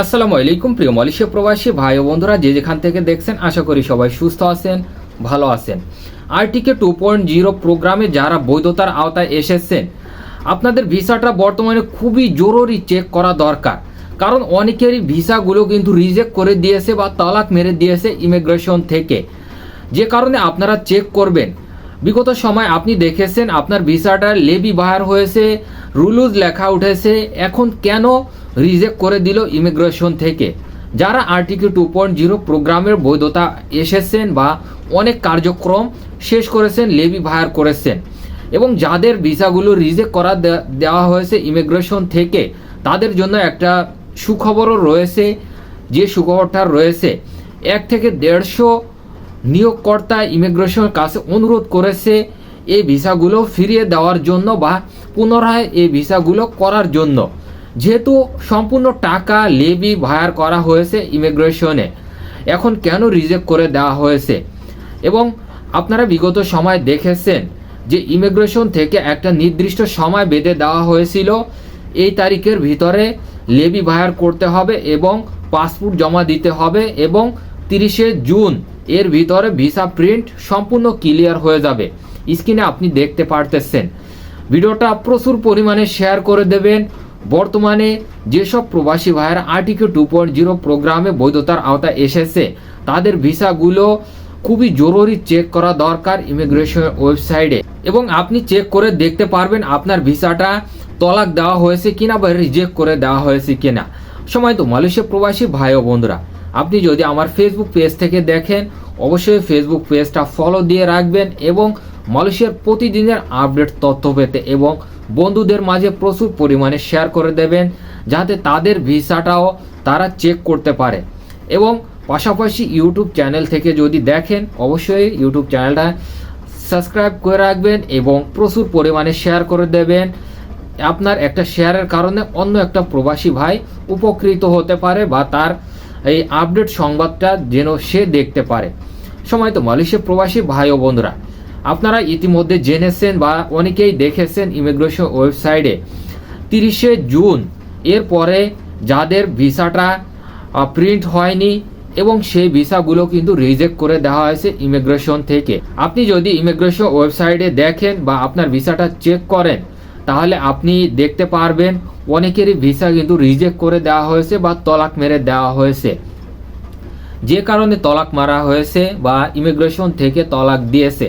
আসসালামু আলাইকুম প্রিয় মালয়েশিয়া প্রবাসী ভাই ও বন্ধুরা, যে যেখান থেকে দেখছেন আশা করি সবাই সুস্থ আছেন, ভালো আছেন। আরটিকে 2.0 প্রোগ্রামে যারা বৈধতার আওতায় এসেছেন, আপনাদের ভিসাটা বর্তমানে খুবই জরুরি চেক করা দরকার। কারণ অনেকেরই ভিসাগুলো কিন্তু রিজেক্ট করে দিয়েছে বা তালাক মেরে দিয়েছে ইমিগ্রেশন থেকে, যে কারণে আপনারা চেক করবেন। বিগত সময় আপনি দেখেছেন আপনার ভিসাটা লেবি বাহার হয়েছে, রুলুজ লেখা উঠেছে, এখন কেন রিজেক্ট করে দিল ইমিগ্রেশন থেকে। যারা আরটিকে 2.0 প্রোগ্রামের বৈধতা এসেছেন বা অনেক কার্যক্রম শেষ করেছেন, লেবি বাহার করেছেন, এবং যাদের ভিসাগুলো রিজেক্ট করা দেওয়া হয়েছে ইমিগ্রেশন থেকে, তাদের জন্য একটা সুখবরও রয়েছে। যে সুখবরটা রয়েছে, 1 থেকে 150 নিয়োগকর্তা ইমিগ্রেশনের কাছে অনুরোধ করেছে এই ভিসাগুলো ফিরিয়ে দেওয়ার জন্য বা পুনরায় এই ভিসাগুলো করার জন্য, যেহেতু সম্পূর্ণ টাকা লেবি ভায়ার করা হয়েছে ইমিগ্রেশনে। এখন কেন রিজেক্ট করে দেওয়া হয়েছে, এবং আপনারা বিগত সময় দেখেছেন যে ইমিগ্রেশন থেকে একটা নির্দিষ্ট সময় বেঁধে দেওয়া হয়েছিল, এই তারিখের ভিতরে লেবি ভায়ার করতে হবে এবং পাসপোর্ট জমা দিতে হবে, এবং 30শে জুন এর ভিতরে ভিসা প্রিন্ট সম্পূর্ণ ক্লিয়ার হয়ে যাবে। স্ক্রিনে আপনি দেখতে পারতেছেন। ভিডিওটা প্রচুর পরিমাণে শেয়ার করে দেবেন। বর্তমানে যেসব প্রবাসী ভাইয়েরা আরটিকে 2.0 প্রোগ্রামে বৈধতার আওতায় এসেছে, তাদের ভিসাগুলো খুবই জরুরি চেক করা দরকার ইমিগ্রেশন ওয়েবসাইটে, এবং আপনি চেক করে দেখতে পারবেন আপনার ভিসাটা তলাক দেওয়া হয়েছে কিনা বা রিজেক্ট করে দেওয়া হয়েছে কিনা। সময় তো মালয়েশিয়া প্রবাসী ভাই ও বন্ধুরা, আপনি যদি আমার ফেসবুক পেজ থেকে দেখেন, অবশ্যই ফেসবুক পেজটা ফলো দিয়ে রাখবেন, এবং মালয়েশিয়ার প্রতিদিনের আপডেট তথ্য পেতে এবং বন্ধুদের মাঝে প্রচুর পরিমাণে শেয়ার করে দেবেন, যাতে তাদের ভিসাটাও তারা চেক করতে পারে। এবং পাশাপাশি ইউটিউব চ্যানেল থেকে যদি দেখেন, অবশ্যই ইউটিউব চ্যানেলটা সাবস্ক্রাইব করে রাখবেন এবং প্রচুর পরিমাণে শেয়ার করে দেবেন। আপনার একটা শেয়ারের কারণে অন্য একটা প্রবাসী ভাই উপকৃত হতে পারে বা তার এই আপডেট সংবাদটা যেন সে দেখতে পারে। সময় তো মালয়েশিয়া প্রবাসী ভাই ও বন্ধুরা, আপনারা ইতিমধ্যে জেনেছেন বা অনেকেই দেখেছেন ইমিগ্রেশন ওয়েবসাইটে 30শে জুন এর পরে যাদের ভিসাটা প্রিন্ট হয়নি এবং সেই ভিসাগুলো কিন্তু রিজেক্ট করে দেওয়া হয়েছে ইমিগ্রেশন থেকে। আপনি যদি ইমিগ্রেশন ওয়েবসাইটে দেখেন বা আপনার ভিসাটা চেক করেন, তাহলে আপনি দেখতে পারবেন অনেকেরই ভিসা কিন্তু রিজেক্ট করে দেওয়া হয়েছে বা তলাক মেরে দেওয়া হয়েছে। যে কারণে তলাক মারা হয়েছে বা ইমিগ্রেশন থেকে তলাক দিয়েছে,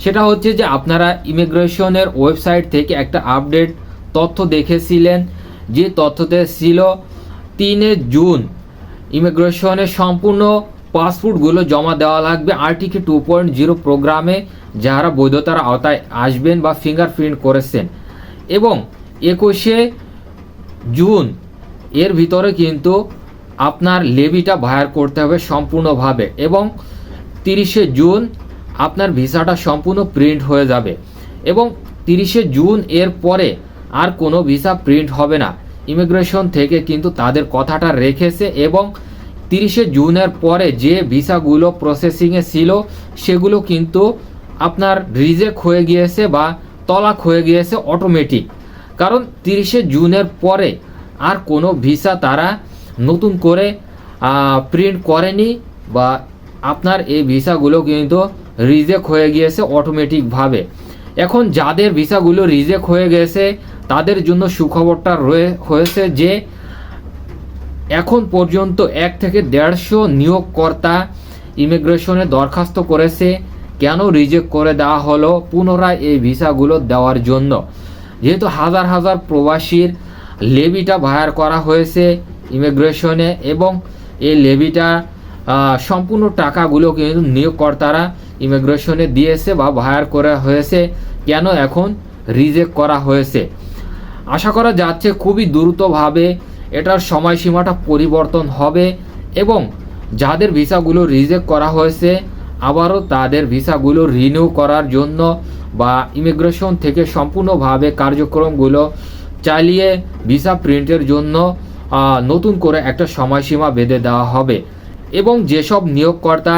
সেটা হচ্ছে যে আপনারা ইমিগ্রেশনের ওয়েবসাইট থেকে একটা আপডেট তথ্য দেখেছিলেন, যে তথ্যতে ছিল 3 জুন ইমিগ্রেশনের সম্পূর্ণ পাসপোর্টগুলো জমা দেওয়া লাগবে আরটিকে 2.0 প্রোগ্রামে যারা বৈধতার আওতায় আসবেন বা ফিঙ্গারপ্রিন্ট করেছেন, এবং 21শে জুন এর ভিতরে কিন্তু আপনার লেবিটা ভায়ার করতে হবে সম্পূর্ণভাবে, এবং 30শে জুন আপনার ভিসাটা সম্পূর্ণ প্রিন্ট হয়ে যাবে, এবং 30শে জুন এর পরে আর কোনো ভিসা প্রিন্ট হবে না। ইমিগ্রেশন থেকে কিন্তু তাদের কথাটা রেখেছে, এবং 30শে জুনের পরে যে ভিসাগুলো প্রসেসিংয়ে ছিল সেগুলো কিন্তু আপনার রিজেক্ট হয়ে গিয়েছে বা তলাক হয়ে গিয়েছে অটোমেটিক। কারণ 30শে জুনের পরে আর কোনো ভিসা তারা নতুন করে প্রিন্ট করেনি, বা আপনার এই ভিসাগুলো কিন্তু রিজেক্ট হয়ে গিয়েছে অটোমেটিকভাবে। এখন যাদের ভিসাগুলো রিজেক্ট হয়ে গেছে, তাদের জন্য সুখবরটা হয়েছে যে এখন পর্যন্ত 1 থেকে 150 নিয়োগকর্তা ইমিগ্রেশনে দরখাস্ত করেছে কেন রিজেক্ট করে দেওয়া হলো পুনরায় এই ভিসাগুলো দেওয়ার জন্য। যেহেতু হাজার হাজার প্রবাসীর লেবিটা ভায়ার করা হয়েছে ইমিগ্রেশনে, এবং এই লেবিটা সম্পূর্ণ টাকাগুলো কিন্তু নিয়োগকর্তারা ইমিগ্রেশনে দিয়েছে বা ভায়ার করা হয়েছে, কেন এখন রিজেক্ট করা হয়েছে। আশা করা যাচ্ছে খুবই দ্রুতভাবে এটার সময়সীমাটা পরিবর্তন হবে, এবং যাদের ভিসাগুলো রিজেক্ট করা হয়েছে আবারও তাদের ভিসাগুলো রিনিউ করার জন্য বা ইমিগ্রেশন থেকে সম্পূর্ণভাবে কার্যক্রমগুলো চালিয়ে ভিসা প্রিন্টের জন্য নতুন করে একটা সময়সীমা বেঁধে দেওয়া হবে। এবং যেসব নিয়োগকর্তা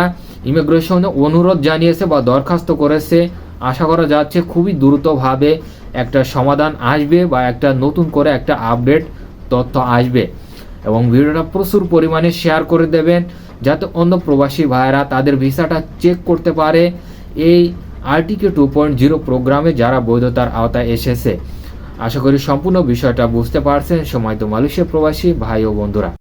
ইমিগ্রেশনে অনুরোধ জানিয়েছে বা দরখাস্ত করেছে, আশা করা যাচ্ছে খুবই দ্রুতভাবে একটা সমাধান আসবে বা একটা নতুন করে একটা আপডেট তথ্য আসবে। এবং ভিডিওটা প্রচুর পরিমাণে শেয়ার করে দেবেন যাতে অন্য প্রবাসী ভাইয়েরা তাদের ভিসাটা চেক করতে পারে এই আরটিকে 2.0 প্রোগ্রামে যারা বৈধতার আওতায় এসেছে। আশা করি সম্পূর্ণ বিষয়টা বুঝতে পারছেন সম্মানিত মালয়েশিয়া প্রবাসী ভাই ও বন্ধুরা।